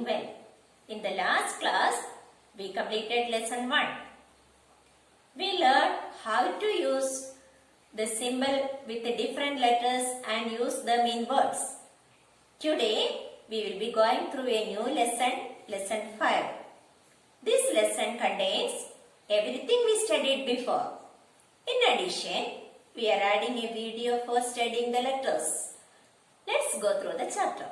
well. In the last class, we completed lesson 1. We learned how to use the symbol with the different letters and use them in words. Today, we will be going through a new lesson, lesson 5. This lesson contains everything we studied before. In addition, we are adding a video for studying the letters. Let's go through the chapter.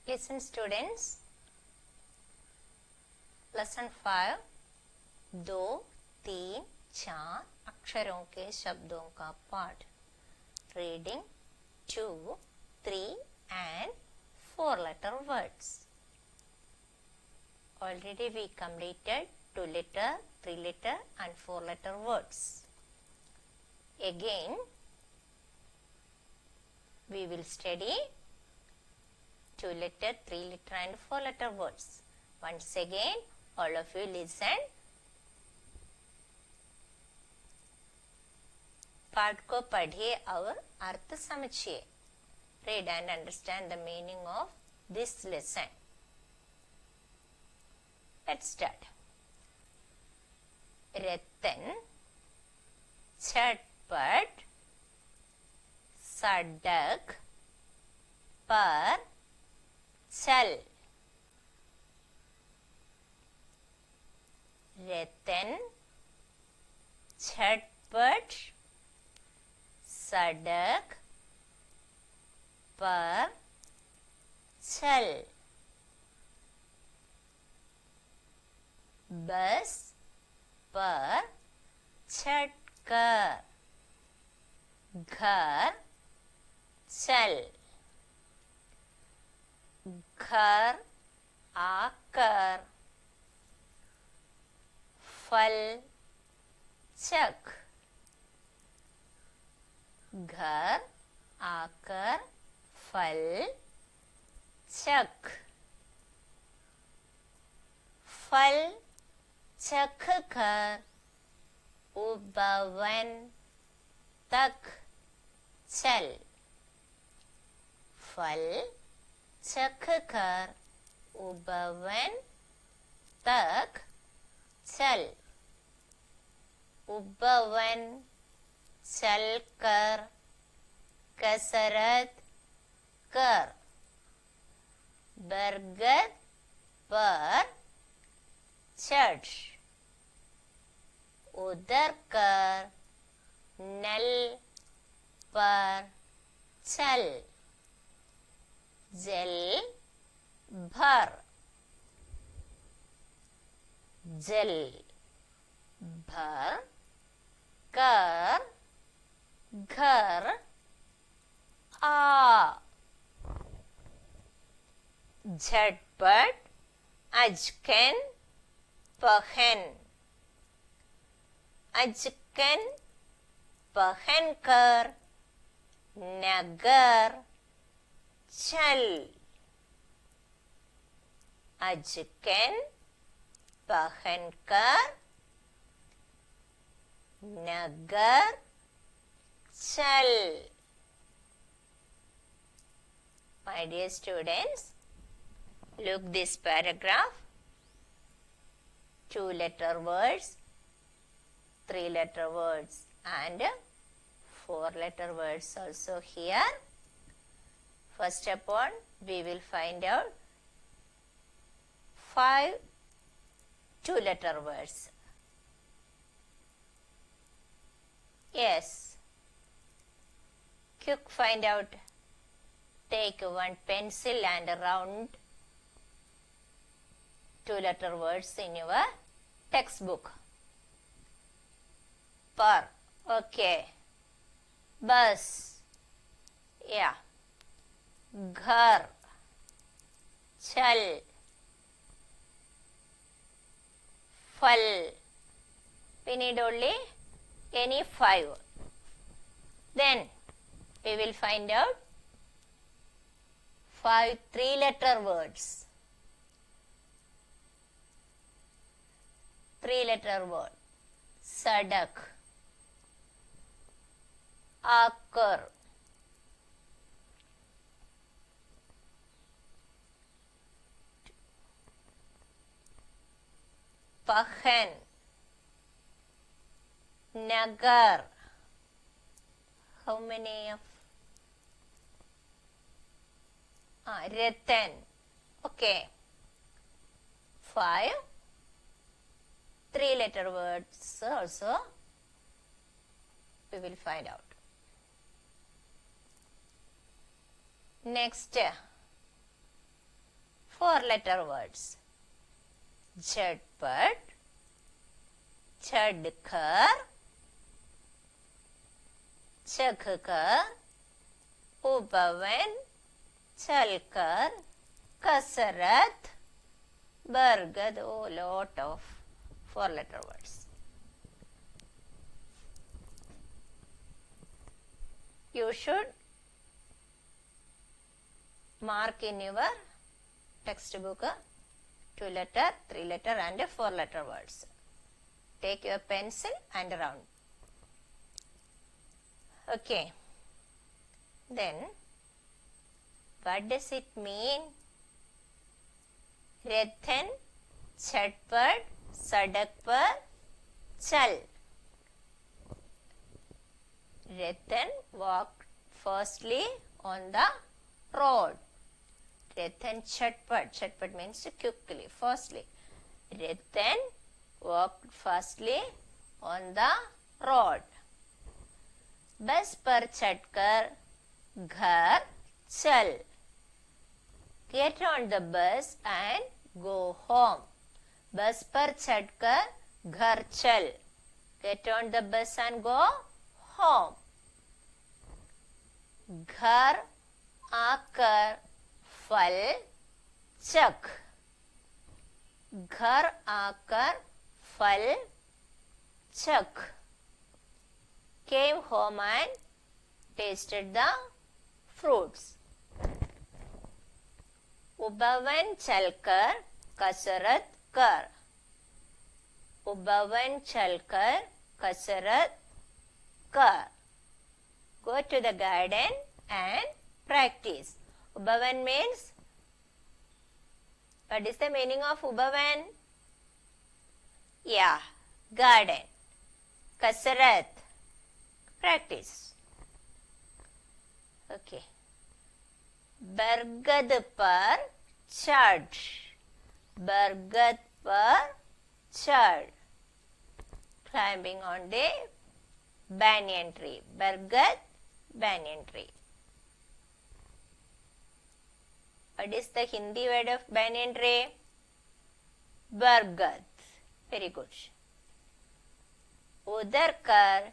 Listen students, lesson 5 दो तीन चार अक्षरों के शब्दों का पाठ reading 2, 3 and 4 letter words. Already we completed 2 letter, 3 letter and 4 letter words. Again we will study 2 letter, 3 letter and 4 letter words. Once again, all of you listen. पाठ को पढ़िए और अर्थ समझिए. Read and understand the meaning of this lesson. Let's start. रतन, झटपट, सड़क पर चल. रतन झटपट सड़क पर चल. बस पर चढ़कर घर चल. घर आकर फल चख. घर आकर फल चख. फल चख कर उपवन तक चल. फल चख कर उपवन तक चल. उपवन चल कर कसरत कर. बरगद पर चढ़. उतर कर नल पर चल. जल भर. जल भर कर घर आ. झटपट अजकन पहन. अजकन पहन कर नगर चल. अजकन पहन कर नगर चल. My dear students, look this paragraph. 2 letter words, 3 letter words and 4 letter words also here. First upon, we will find out 5 2 letter words. Yes. Quick find out. Take one pencil and round 2 letter words in your textbook. Par. Okay. Bus. Yeah. घर. चल. फल. We need only any 5. Then we will find out 5 3 letter words. 3 letter word. सड़क. आकर. पहन, nagar. How many of Ratan? Okay. 5 3-letter words also we will find out. Next, 4-letter words. Jhatpat, chadkar, chakhkar, upavan, chalkar, kasarat, bargad. Oh, lot of 4-letter words. You should mark in your textbook 2-letter, 3-letter and 4-letter words. Take your pencil and round. Okay. Then, what does it mean? Rathan, Chatpat, Sadak par, Chal. Rathan walked firstly on the road. Rathan Chatpat. Chatpat means quickly, firstly. Rathan walked firstly on the road. Bus par chatkar ghar chal. Get on the bus and go home. Bus par chatkar ghar chal. Get on the bus and go home. घर आकर फल चख. घर आकर फल चख. Came home and tasted the fruits. उबावन चलकर कसरत कर. उबावन चलकर कसरत कर. Go to the garden and practice. Ubavan means, what is the meaning of Ubavan? Yeah, garden. Kasarat, practice. Okay. Bargad par chad. Bargad par chad. Climbing on the banyan tree. Bargad, banyan tree. What is the Hindi word of banyan tree? Bargad. Very good. Udar kar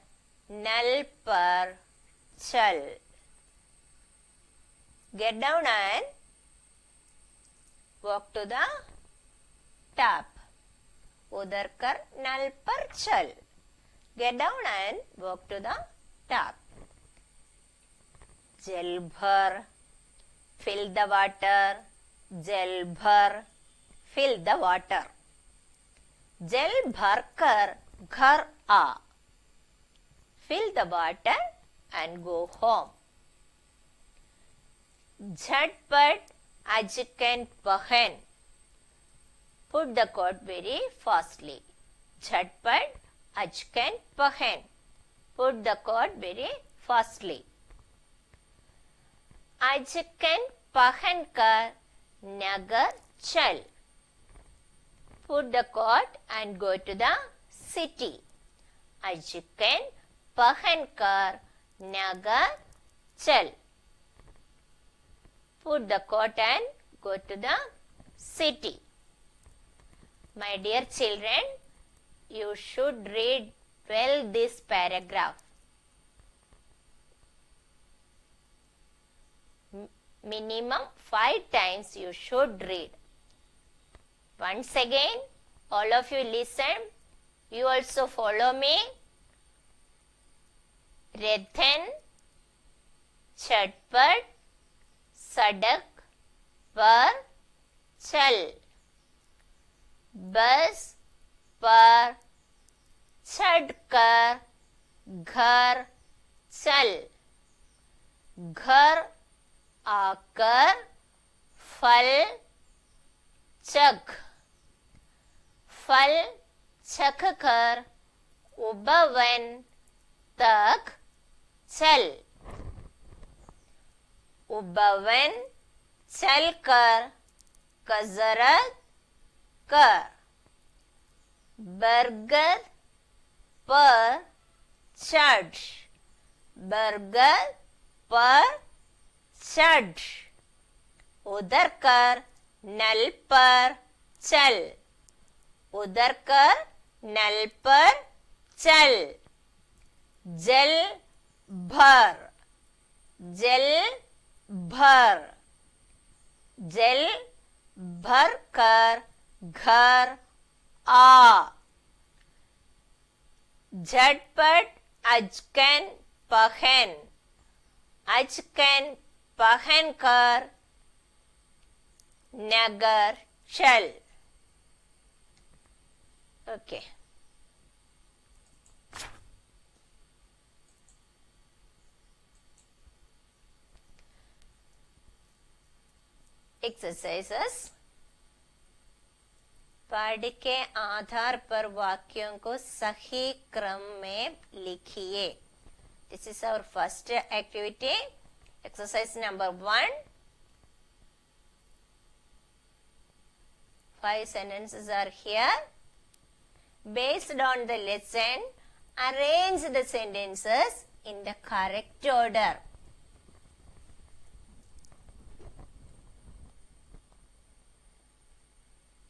nal par chal. Get down and walk to the tap. Udar kar nal par chal. Get down and walk to the tap. Jal bhar, fill the water. Jal bhar, fill the water. Jal bhar kar ghar aa. Fill the water and go home. Jhatpat ajkan pahan. Put the coat very fastly. Jhatpat ajkan pahan. Put the coat very fastly. Ajkan pahan kar nagar chal. Put the coat and go to the city. Ajkan pahan kar nagar chal. Put the coat and go to the city. My dear children, you should read well this paragraph. Minimum 5 times you should read. Once again, all of you listen. You also follow me. Rathan, Chatpat, Sadak par chal. बस पर चढ़कर घर चल. घर आकर फल चख. फल छक कर उबवन तक चल। उबवन चल कर कसरत कर। बरगद पर चढ़। बरगद पर चढ़। उधर कर नल पर चल। उधर कर नल पर चल। जल भर। जल भर। जल भर कर घर आ। झटपट अजकन पहन। अजकन पहन कर नगर चल। Okay exercises. पाठ के आधार पर वाक्यों को सही क्रम में लिखिए। This is our first activity. Exercise number 1। 5 sentences are here. Based on the lesson, arrange the sentences in the correct order.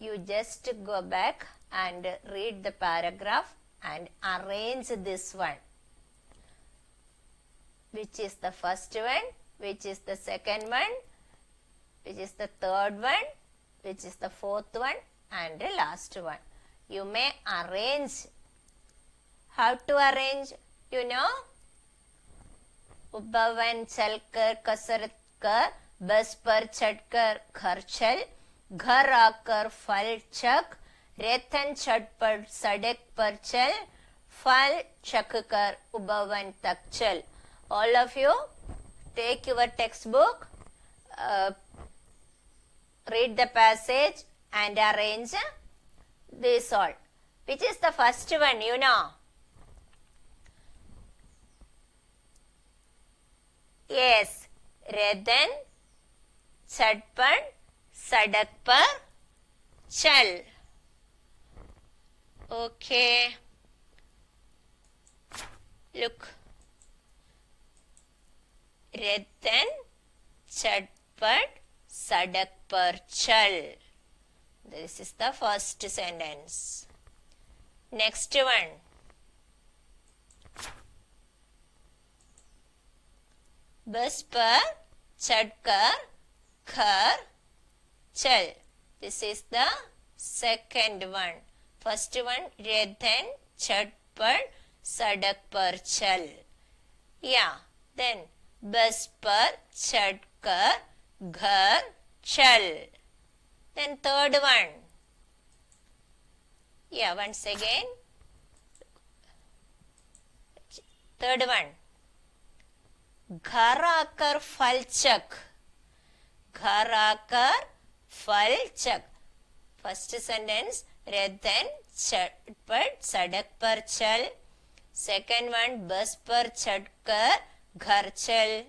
You just go back and read the paragraph and arrange this one. Which is the first one, which is the second one, which is the third one, which is the fourth one, and the last one. You may arrange. How to arrange? You know? उबवन चलकर कसरत कर, बस पर चढ़कर घर चल, घर आकर फल चख, रेतन चटपट सड़क पर चल, फल चख कर उबवन तक चल. All of you take your textbook, read the passage and arrange this all. Which is the first one, you know? Yes, रेतन चटपट सड़क पर चल. Okay. Look. रेतन चटपट सड़क पर चल. This is the first sentence. Next one. बस पर चढ़कर घर चल. This is the second one. First one, रेतन चटपट सड़क पर चल. Yeah. Then बस पर चढ़कर घर चल. Then third one. Yeah, once again. Third one. घर आकर फल चख. घर आकर फल चख. First sentence, रेतन चटपट सड़क पर चल. Second one, बस पर चढ़कर घर चल.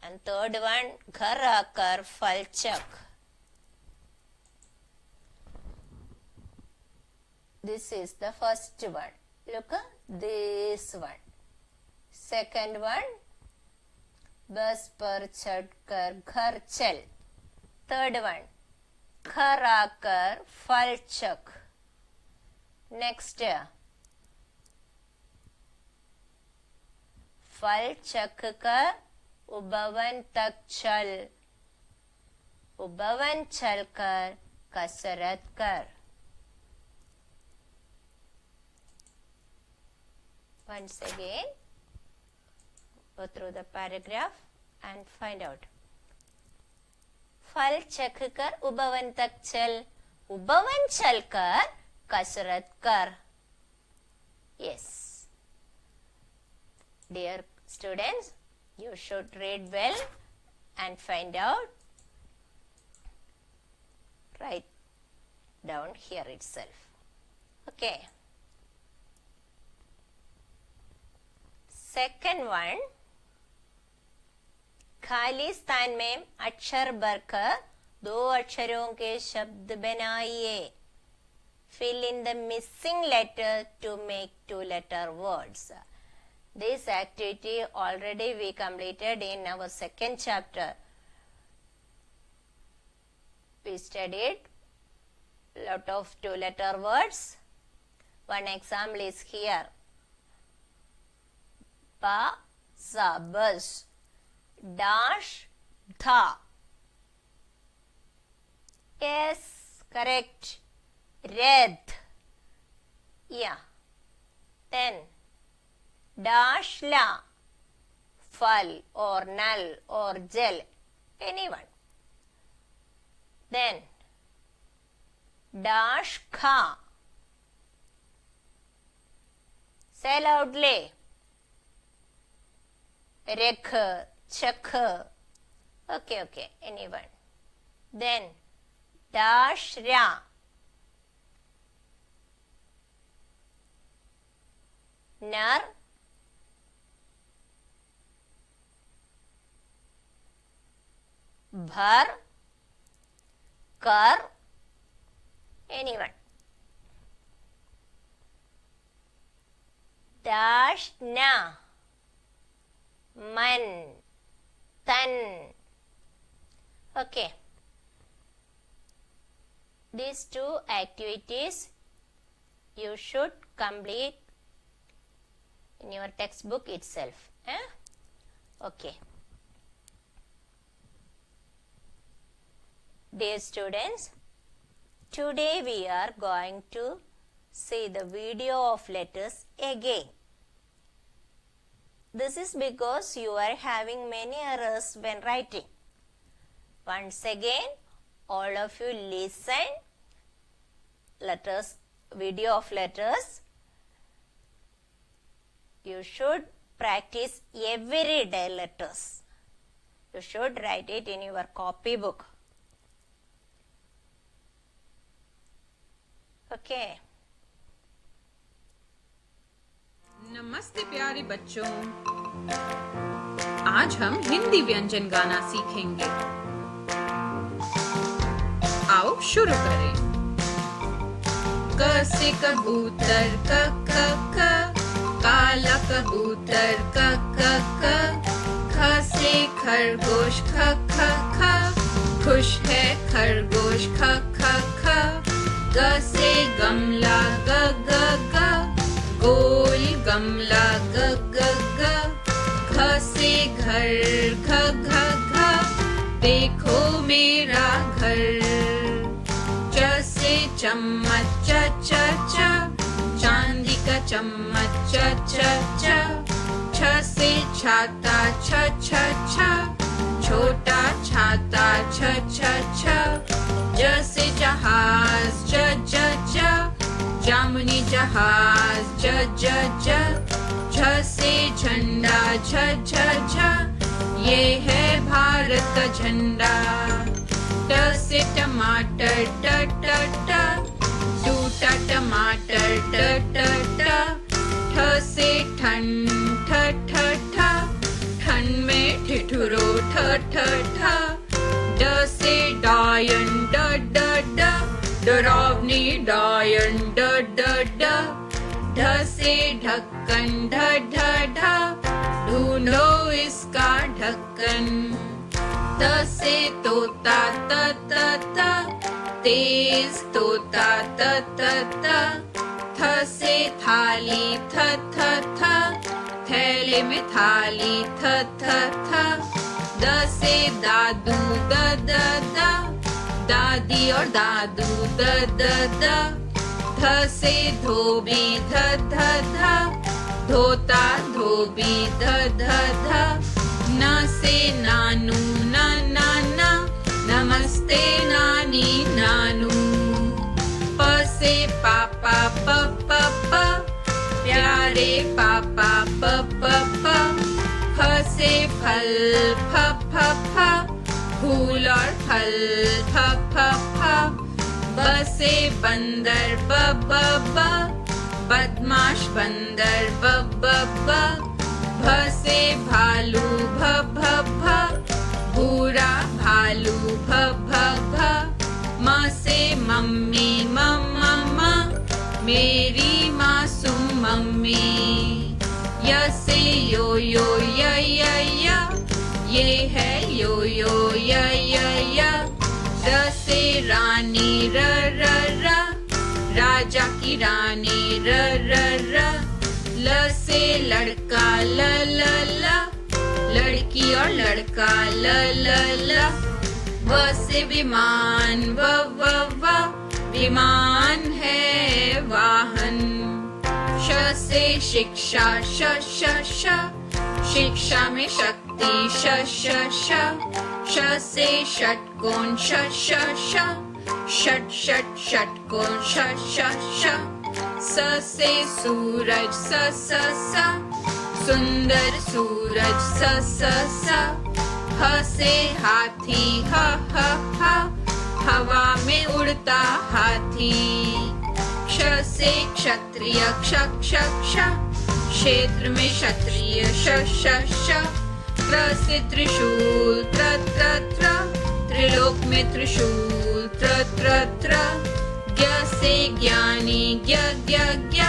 And third one, घर आकर फल चख. This is the first one. Look at this one. Second one, बस पर चढ़कर घर चल. Third one, घर आकर फल चख. Next, फल चख कर उबवन तक चल. उबवन चल कर कसरत कर. Once again, go through the paragraph and find out. फल चख कर उबवन तक चल. उबवन चल कर कसरत कर. Yes. Dear students, you should read well and find out. Write down here itself. Okay. Second one, खाली स्थान में अक्षर भरकर 2 अक्षरों के शब्द बनाइए. Fill in the missing letter to make 2-letter words. This activity already we completed in our second chapter. We studied lot of 2-letter words. One example is here. Ba, za, bus. Dash, tha. Yes, correct. Red. Yeah. Then dash la. Fal or null or gel. Anyone. Then dash kha. Say loudly. Rekh, chakh. Okay. Anyone. Then dash ra. Nar. Bhar. Kar. Anyone. Dash na. Man. Tan. Okay. These 2 activities you should complete in your textbook itself. Okay. Dear students, today we are going to see the video of letters again. This is because you are having many errors when writing. Once again, all of you listen letters, video of letters. You should practice every day letters. You should write it in your copybook. Okay. नमस्ते प्यारे बच्चों, आज हम हिंदी व्यंजन गाना सीखेंगे. आओ शुरू करें. क से कबूतर क क क, काला कबूतर क क क. ख से खरगोश ख ख ख, खुश है खरगोश ख ख ख. ग से गमला ग ग ग, गोल गमला ग ग ग. घ से घर घ घ घ, देखो मेरा घर. च से चम्मच च च च, चांदी का चम्मच च च च. छ से छाता छ छ छ, छोटा छाता छ छ छ. ज से जहाज ज ज ज, जामुनी जहाज ज ज ज. झ से झंडा झ झ झ, ये है भारत का झंडा. ट से टमाटर ट ट ट, टूटा टमाटर ट ट ट. ठ से ठंड ठ ठ ठ, ठंड में ठिठुरो ठ ठ ठ. ड से डायन ड ड ड, डरावनी डायन ड ड ड. ढ से ढक्कन ढ ढ ढ, ढूंढो इसका ढक्कन. त से तोता त त त, तेज तोता त त त. थ से थाली थ थ थ, थैले में थाली थ थ थ. द से दादू द द द, दादी और दादू द द द. ध से धोबी ध ध ध, धोता धोबी ध ध ध. न से नानू न न न, नमस्ते नानी नानू. प से पापा प प प, प्यारे पापा प प प. फ से फल फ फ फ, फूल और फल फ फ फ. ब से बंदर ब ब ब, बदमाश बंदर ब ब ब. भ भ से भालू भ भ भ, भूरा भालू भ भ भ, म से मम्मी म म म, मेरी मासूम मम्मी। य से यो यो य य य, ये है यो यो य य य। र से रानी र र र, राजा की रानी र र र। ल से लड़का ल ल ल, लड़की और लड़का ल ल ल। व से विमान व व व, विमान है वाहन। श से शिक्षा श श श, शिक्षा में शक्ति श श श। श से षटकोण श श श, षट षट षटकोण श श श। स से सूरज स स स, सुंदर सूरज स स स। ह से हाथी ह ह ह, हवा में उड़ता हाथी। क्ष से क्षत्रिय क्ष क्ष क्ष, क्षेत्र में क्षत्रिय श श श। त्र से त्रिशूल त्र त्र त्र, त्रिलोक में त्रिशूल त्र त्र त्र। ज्ञ से ज्ञानी ज्ञ ज्ञ ज्ञ,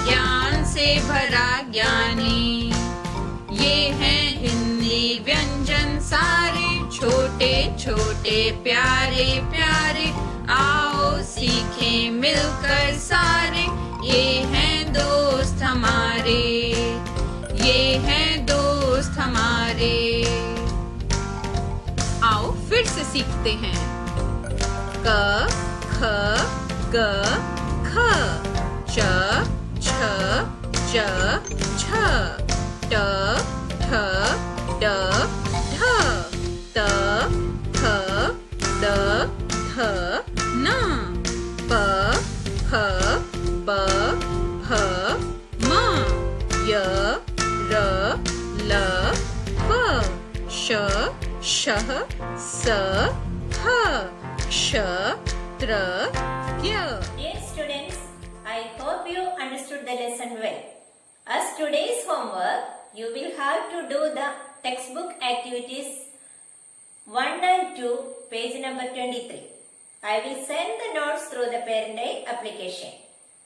ज्ञान से भरा ज्ञानी। ये हैं हिंदी व्यंजन सारे, छोटे छोटे प्यारे प्यारे, आओ सीखें मिलकर सारे। ये हैं दोस्त हमारे, ये हैं दोस्त हमारे। आओ फिर से सीखते हैं। क ख ग ख, च छ ज छ, ट ठ ड ढ, त थ द थ न, प फ ब भ म, य र ल व, श श स ह, क्ष त्र ज्ञ। Dear students, I hope you understood the lesson well. As today's homework, you will have to do the textbook activities 1 and 2, page number 23. I will send the notes through the Parent Day application.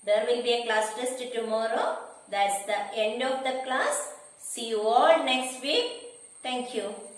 There will be a class test tomorrow. That's the end of the class. See you all next week. Thank you.